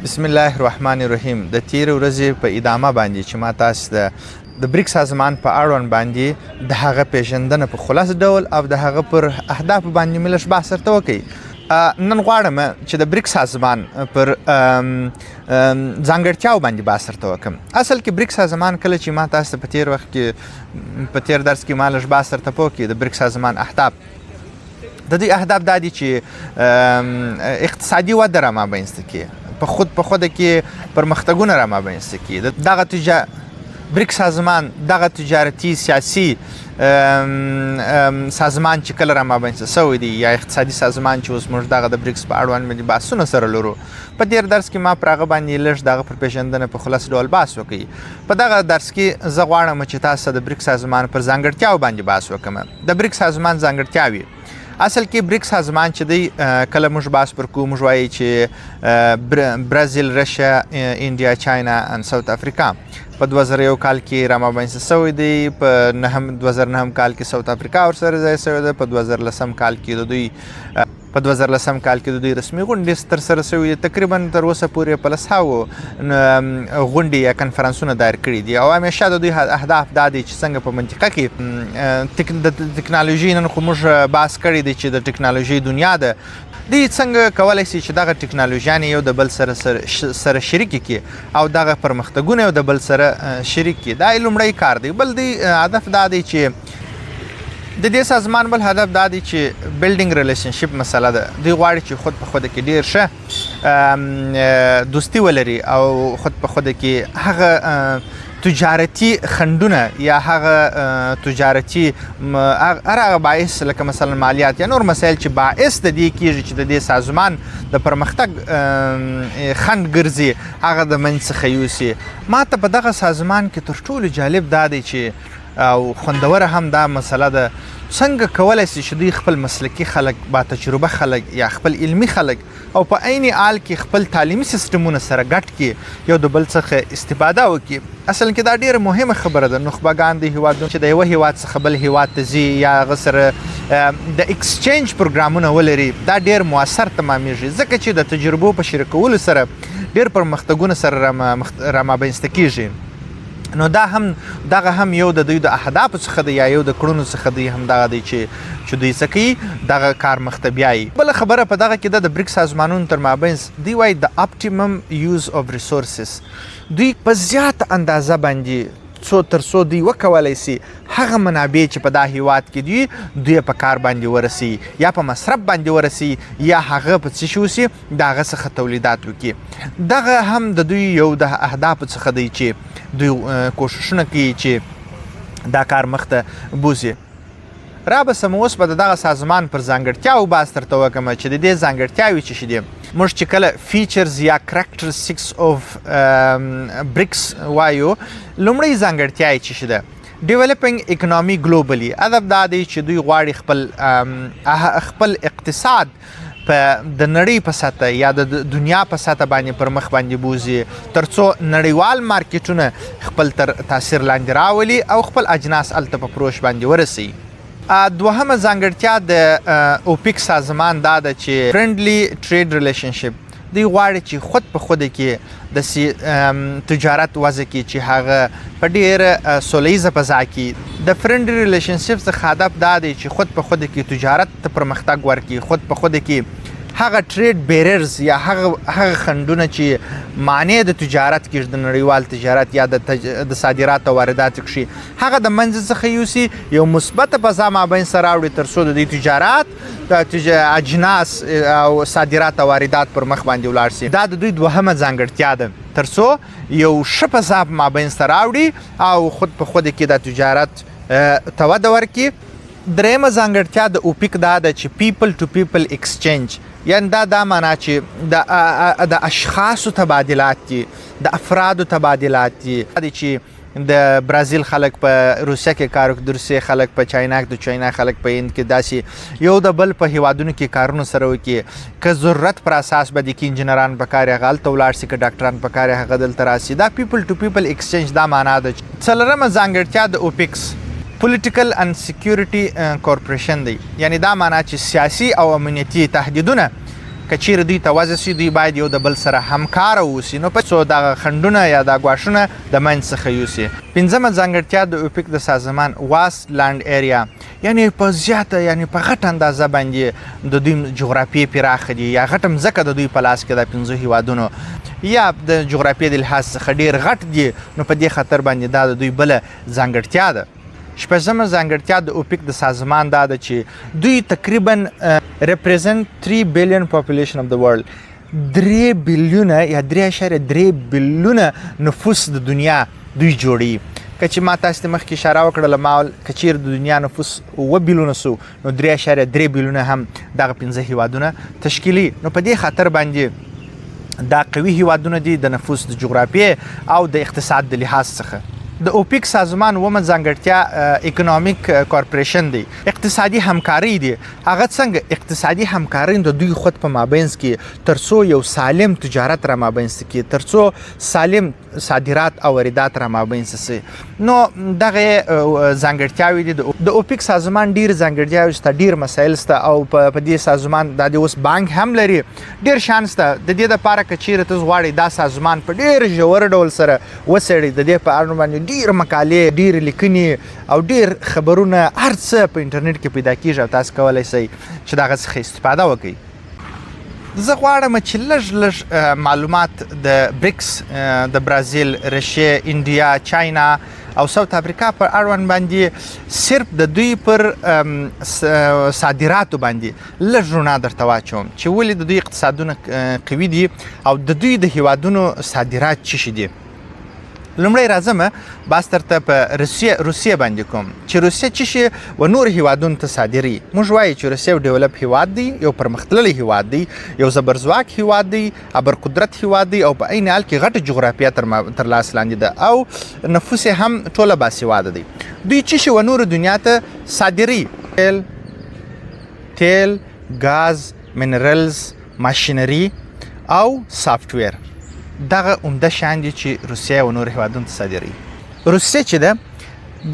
بسم الله الرحمن الرحیم. د تیر ورځې په ادامه باندې چې ما تاسو د بریکس سازمان په اړوند باندې د هغه پیژندنه په خلاص ډول او د هغه پر اهداف باندې ملش بحث سره وکړي. نن غواړم چې د بریکس سازمان پر ځانګړتیاو باندې بحث سره وکړم. اصل کې بریکس سازمان کله چې ما تاسو په تیر وخت کې په تیر درس کې مالش بحث سره وکړي د بریکس سازمان اهداف د دې اهداف دا دي چې اقتصادي وده را مابینځته کړي، په خود کې پرمختګونه را مابینځته کړي. دغه بریکس سازمان دغه تجارتي سیاسي سازمان چې کله را مابینځته سوی دی یا اقتصادي سازمان چې اوس موږ دغه د بریکس په اړوند باندې بحثونه سره لرو، په تیر درس کې ما پر هغه باندې لږ دغه پر پیژندنه په خلاص ډول بحث وکړي. په دغه درس کې زه غواړم چې تاسو د بریکس سازمان پر ځانګړتیاو باندې بحث وکړم. د بریکس سازمان ځانګړتیاوې اصل کې بریکس سازمان چې دی کله موږ بحث پر کوو، موږ وایي چې برازیل، رشیا، انډیا، چاینا ان ساوث افریقا په 2001 کال کې را مابینځته سوی دی. په 2009 کال کې ساوث افریقا ورسره ځای سوی دی. په 2010 کال کې د دوی رسمي غونډې ترسره سوي دي. تقریبا تر اوسه پورې په 100 غونډې یا کنفرانسونه دایر کړي دي او همیشه د دوی اهداف دا دي چې څنګه په منطقه کې د ټکنالوژي، نن خو موږ بحث کړی دی چې د ټکنالوژي دنیا ده، دوی څنګه کولی شي چې دغه ټکنالوژیانې یو د بل سره شریک کړي او دغه پرمختګونه یو د بل سره شریک کړي. دا یې لومړی کار دی. بل دی هدف دا دی چې د دې سازمان بل هدف دا دی چې بلډینګ ریلیشنشپ مسله ده. دوی غواړي چې خود په خود کې ډیر ښه دوستي ولري او خود په خود کې هغه تجارتي خنډونه یا هغه تجارتي هغه باعث لکه مثلا مالیات یا نور مسایل چې باعث د دې کېږي چې د دې سازمان د پرمختګ خنډ ګرځي، هغه د منځ څخه یوسي. ما ته په دغه سازمان کې تر ټولو جالب دا دی چې او خوندوره هم دا مسله ده، څنګه کولی شي چې دوی خپل مسلکي خلک، با تجربه خلک یا خپل علمي خلک او په عین حال کې خپل تعلیمي سیستمونه سره ګډ کړي، یو د بل څخه استفاده وکړي. اصل کې دا ډیره مهمه خبره ده. نخبګان د هیوادونو چې د یوه هیواد څخه بل هیواد ته ځي یا هغه سره د ایکسچینج پروګرامونه ولري، دا ډیر مؤثر تمامیږي ځکه چې د تجربو په شریکولو سره ډیر پرمختګونه سره را مابینځته کیږي. نو دغه هم یو د دوی د اهدافو څخه دی یا یو د کړنو څخه دی، هم دغه دی چې دوی څه کوي، دغه کار مخ ته بیایي. بله خبره په دغه کې د بریکس سازمانونو تر مابینځ دوی وایي د اپټیمم یوز اف ریسورسز. دوی په زیات اندازه باندې تر څو دوی وکولی سي هغه منابع چې په دا هیواد کې دوی په کار باندې ورسي یا په مصرف باندې ورسي یا هغه په څه شي وسي د هغه څخه تولیدات وکړي. دغه هم د دوی یو د اهدافو څخه دی چې دوی کوششونه کوي چې دا کار مخته بوزي. را به سم اوس به دغه سازمان پر ځانګړتیاو بحث درته وکړم چې د دې ځانګړتیاوې څه شي دي. موږ چې کله فیچرز یا کرکټرسټکس اف بریکس وایو، لومړی ځانګړتیا یې څه شي ده؟ ډیولپینګ اکنامي ګلوبلي. هدف دا دی چې دوی غواړي خپل اقتصاد د نړۍ په سطح یا د دنیا په سطح باندې پر مخ باندې بوزي، ترڅو نړیوال مارکیټونه خپل تر تاثیر لاندې راولي او خپل اجناس هلته په فروش باندې ورسي. دوهمه ځانګړتیا د اوپیک سازمان دا ده چې فرندلی ټریډ ریلیشنشپ. دوی غواړي چې خود په خود کې د تجارت وضع کې چې هغه په ډېره سوله ییزه فضا کې د فرندلی ریلیشنشپ څخه هدف دا دی چې خود په خود کې تجارت ته پرمختګ ورکړي، خود په خود کې هغه ټریډ بیریرز یا هغه خنډونه چې مانع د تجارت کې د نړیوال تجارت یا د صادرات او واردات کې هغه د منځ څخه یوسي، یو مثبت فضا مابین سره راوړي ترڅو د دې تجارت د اجناس او صادرات او واردات پر مخ باندې ولاړ شي. دا د دوی دوهمه ځانګړتیا ده، ترڅو یو ښه فضا مابین سره راوړي او خود په خود کې د تجارت ته وده ورکړي. درېیمه ځانګړتیا د اوپیک دا ده چې پیپل ټو پیپل ایکسچینج، یعنی دا معنا چې د اشخاصو تبادلات دي، د افرادو تبادلات دي. چې د برازیل خلک په روسیه کې کار کوي، د روسیې خلک په چاینا کې، د چاینا خلک په هند کې، داسې یو د بل په هیوادونو کې کارونه سره وکړي. که ضرورت پر اساس به د کې انجینران په کار هغه هلته ولاړ شي، که ډاکټران په کار هغه دلته راسي. دا پیپل ټو پیپل ایکسچینج دا معنا ده. څلورمه ځانګړتیا د اوپیکس پولیټیکل اند سکیورټي کورپوریشن دی، یعنی دا معنا چې سیاسي او امنیتي تهدیدونه که چیرې دوی ته وضع سي دوی باید یو د بل سره همکاره اوسي نو په څو دغه خنډونه یا دا ګواښونه د منځ څخه یوسي. پنځمه ځانګړتیا د اوپیک د سازمان واست لانډ ایریا یعنی په زیاته یعنی په غټه اندازه باندې د دوی جغرافیې پراخه دي یا غټه مځکه د دوی په لاس کې د 15 هیوادونو یا د جغرافیې د لحاظ څخه ډېر غټ دي نو په دې خاطر باندې دا د دوی بله ځانګړتیا ده. شپږمه ځانګړتیا د اوپیک د سازمان دا ده چې دوی تقریبا represent 3 billion population of the world 3 بیلیونه یا 3.3 بیلیونه نفوس د دنیا دوی جوړي. که چې ما تاسو ته مخکې اشاره وکړله ما که چیرې د دنیا نفوس 7 بیلیونه سو نو 3.3 بیلیونه هم دغه 15 هیوادونه تشکیلي. نو په دې خاطر باندې دا قوي هیوادونه دي د نفوس د جغرافیې او د اقتصاد د لحاظ څخه. د اوپیک سازمان ومه ځانګړتیا اکونومیک کارپوریشن دی، اقتصادي همکاري دی. هغه څنګه اقتصادي همکاري د دوی خود په مابینځ کې ترڅو یو سالم تجارت را مابینځ کې ترڅو سالم صادرات او واردات را مابینځ سي. نو دغه ځانګړتیاوې دي د اوپیک سازمان ډیر ځانګړتیاوې شته، ډیر مسایل شته او په دې سازمان د اوس بانک هم لري، ډیر شان شته. د دې لپاره که چیرې تاسو غواړئ دا سازمان په ډیر ژور ډول سره وڅېړئ د دې په اړه باندې ډیر مقالې ډیر لیکنې او ډیر خبرونه هر څه په انټرنیټ کې پیدا کیږي او تاسو کولی شئ چې دغه څخه استفاده وکړئ. زه غواړم چې لږ معلومات د بریکس د برازیل، روسیې، انډیا، چاینا او ساوث افریقا پر اړوند باندې صرف د دوی پر صادراتو باندې لږ رڼا درته واچوم چې ولې د دوی اقتصادونه قوي دي او د دوی د هیوادونو صادرات څه شي دي. لومړی راځم باز درته په روسیې باندې کوم چې روسیه څه شي و نور هیوادونو ته صادري. موږ وایو چې روسیه یو ډیولپ هیواد دی، یو پرمختللی هیواد دی، یو زبرځواک هیواد دی، ابرقدرت هیواد دی او په عین حال کې غټه جغرافیه تر لاس لاندې ده او نفوس هم ټوله باسواده دی. دوی څه شي و نور دنیا ته صادري؟ تیل، غاز، منرالز، ماشینري او سافټویر. دغه عمده شیان دي چې روسیه او نور هیوادونو ته صادري. روسیه چې ده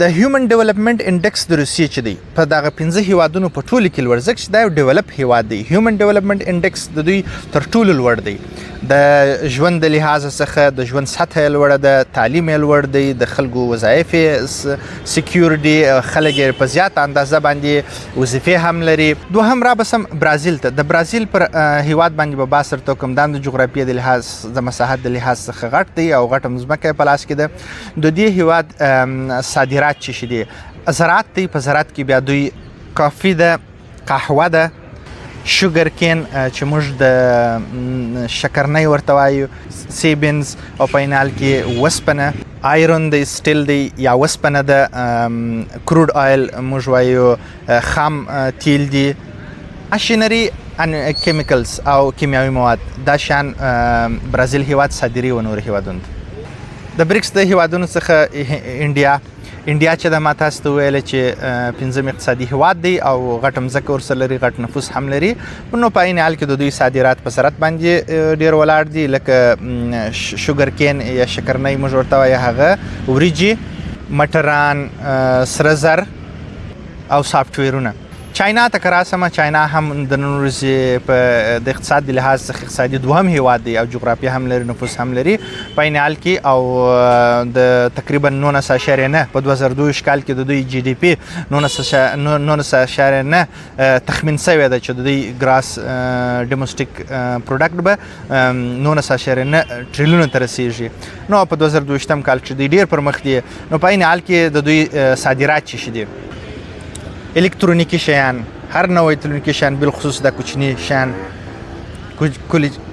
د هیومن ډیولپمنټ انډکس د روسیې چې دی په دغه 15 هیوادونو په ټولو کې لوړ، ځکه چې دا یو ډیولپ هیواد دی. هیومن ډیولپمنټ انډکس د دوی تر ټولو لوړ دی. د ژوند د لحاظ څخه د ژوند سطح یې لوړه ده، تعلیم یې لوړ دی، د خلکو وظایف یې سکیور دي، خلک یې په زیاته اندازه باندې وظیفې هم لري. دوهم رابسم برازیل ته. د برازیل پر هیواد باندې به بحث درته وکړم. دا د جغرافیې د لحاظ د مساحت د لحاظ څخه غټ دی او غټه مځمکه یې په لاس کې ده. د دې هیواد صادرات چې شي دي زراعت دی. په زراعت کې بیا دوی کافي ده، قهوه ده، شوګر کین چې موږ د شکرنۍ ورته وایو، سیبینز او په عین حال کې وسپنه، آیرون دی، سټیل دی یا وسپنه ده، کروډ آیل موږ وایو، خام تیل دی، ماشینري ان کیمیکلز او کیمیاوي مواد. دا شان برازیل هیواد صادري و نور هیوادونو. د بریکس د هیوادونو څخه انډیا چې د ما تاسو ته ویل چې 15 اقتصادي هیواد دی او غټ مځکه ورسره لري، غټ نفوس هم لري. نو په عین حال کې د دوی صادرات په سرعت باندې ډیر ولاړ دي، لکه شوګر کین یا شکرنۍ موږ ورته وایو، هغه وریجې، مټران، سره زر او سافټویرونه. چاینا ته که راسمه، چاینا هم د نن ورځې په د اقتصاد د لحاظ څخه اقتصادي دوهم هیواد دی او جغرافیه هم لري، نفوس هم لري په عین حال کې او د تقریبا 19.9 په 2022 کال کې د دوی جی ډي پی 19.9 تخمین شوی ده چې د دوی ګراس ډومسټیک پروډکټ به 19.9 ټریلیون ته رسیږي. نو په 2022 کال چې دوی ډیر پرمخ دي، نو په عین حال کې د دوی صادرات چې شي دي الکترونیکی شیان، هر نوع الکترونیکی شیان، بالخصوص د کوچني شیان،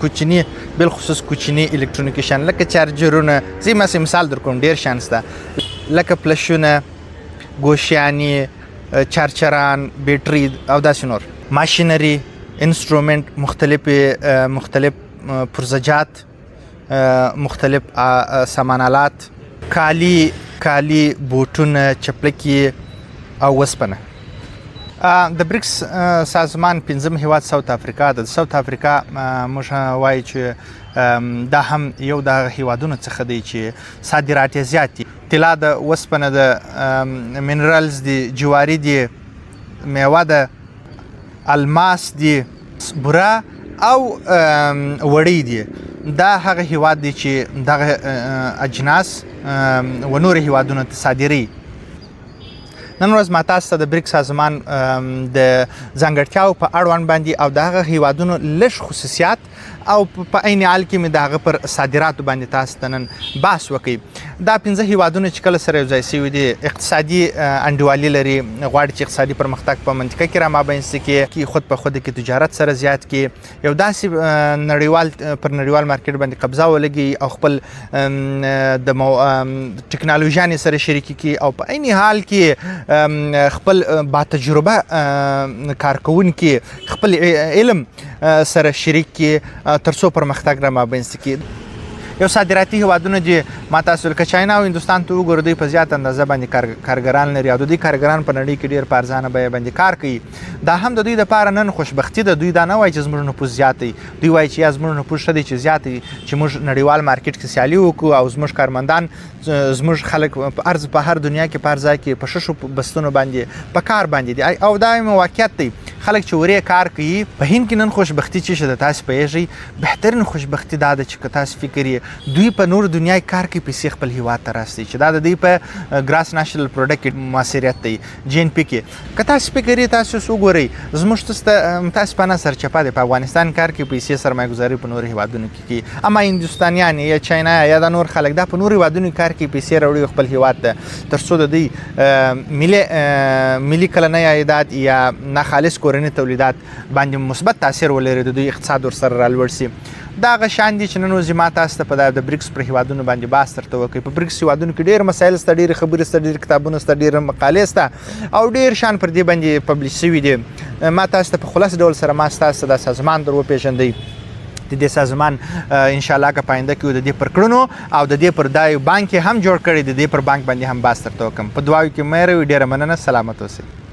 کوچني بالخصوص کوچني الکترونیکی شیان لکه چارجرونه. زه مثال در کوم، ډیر شیان شته لکه پلشونه، ګوشیانې، چارجران، بیټري او داسې نور. ماشینري، انسټرومنټ، مختلف پرزجات، مختلف سامانالات، کالی، بوټونه، چپلکې او وسپنه. د بریکس سازمان پنځم هیواد ساوث افریقا ده. ساوث افریقا موږ وایو چې دا هم یو د هیوادونو څخه دی چې صادرات یې زیات دي. طلا ده، وسپنه ده، منرالز دي، جواري دي، میوه ده، الماس دي، بوره او وړۍ دي دا هغه هیواد دی چې دغه اجناس و نور هیوادونو ته صادروي. نن ورځ ما تاسو ته د بریکس سازمان د ځانګړتیاو په اړوند باندې او د هغه هیوادونو لږ خصوصیات او په عین حال کې مې د هغه پر صادراتو باندې تاسو ته نن بحث وکړي. دا 15 هیوادونه چې کله سره یو ځای شوي دي اقتصادي انډیوالي لري، غواړي چې اقتصادي پرمختګ په منطقه کې رامابینځته کړي، خود په خود کې تجارت سره زیات کړي، یو داسې نړیوال مارکیټ باندې قبضه ولګي او خپل د ټکنالوژیانې سره شریکي کړي او په عین حال کې خپل با تجربه کارکوونکي خپل علم سره شریک کړي تر څو پرمختګ رامابینځته کړي. یو صادراتي هیوادونه چې ما تاسو لکه چاینا او هندوستان ته وګورئ دوی په زیات اندازه باندې کارګران لري او د دوی کارګران په نړۍ کې ډېر په ارزانه بیه باندې کار کوي. دا هم د دوی دپاره نن خوشبختي ده. دوی دا نه وایي چې زموږ نفوس زیات دی، دوی وایي چې یا زموږ نفوس ښه دی چې زیات دی چې موږ نړیوال مارکیټ کې سیالي وکړو او زموږ کارمندان زموږ خلک په هر دنیا کې په هر ځای کې په ششو بستونو باندې په کار باندې دي او دا یو واقعیت دی. خلک چې ورې کار کوي په هند کې نن خوشبختي چې شته تاسو پوهیږئ بهترین خوشبختي دا ده چې تاسو فکر یې دوی په نور دنیا کې کار کوي پیسې خپل هیواد ته راستي چې دا د دوی په ګراس نېشنل پروډکټ موثریت دی جی ان پی کې. که تاسو فکر یې تاسو وګورئ زموږ تاسو په نظر چپه دی په افغانستان کار کوي پیسې سرمایه گذاري په نور هیوادونو کې کوي، اما هندوستانیان یا چاینا یا د نور خلک دا په نور هیوادونو کار کوي پیسې راوړي خپل هیواد ته تر څو د دوی ملي کلنی عایدات یا ناخالص کورني تولیدات باندې مثبت تاثیر ولري، د دوی اقتصاد ورسره رالوړ شي. دا هغه شان دي چې نن ورځ ما تاسو ته په د بریکس پر هیوادونو باندې بحث درته وکړي. په بریکس هیوادونو کې ډېر مسایل شته، ډېرې خبرې شته، ډېر کتابونه شته، ډېر مقالې شته او ډېر شیان پر دې باندې پبلیش شوي دي. ما تاسو ته په خلاص ډول سره ما ستاسو ته دا سازمان در وپېژندئ. د دې سازمان انشاءالله که په آینده کې د دې پر کړنو او د دې پر دا یو بانک هم جوړ کړی، د دې پر بانک باندې هم بحث درته وکړم. په دعاو کې مې ډېره مننه. سلامت اوسئ.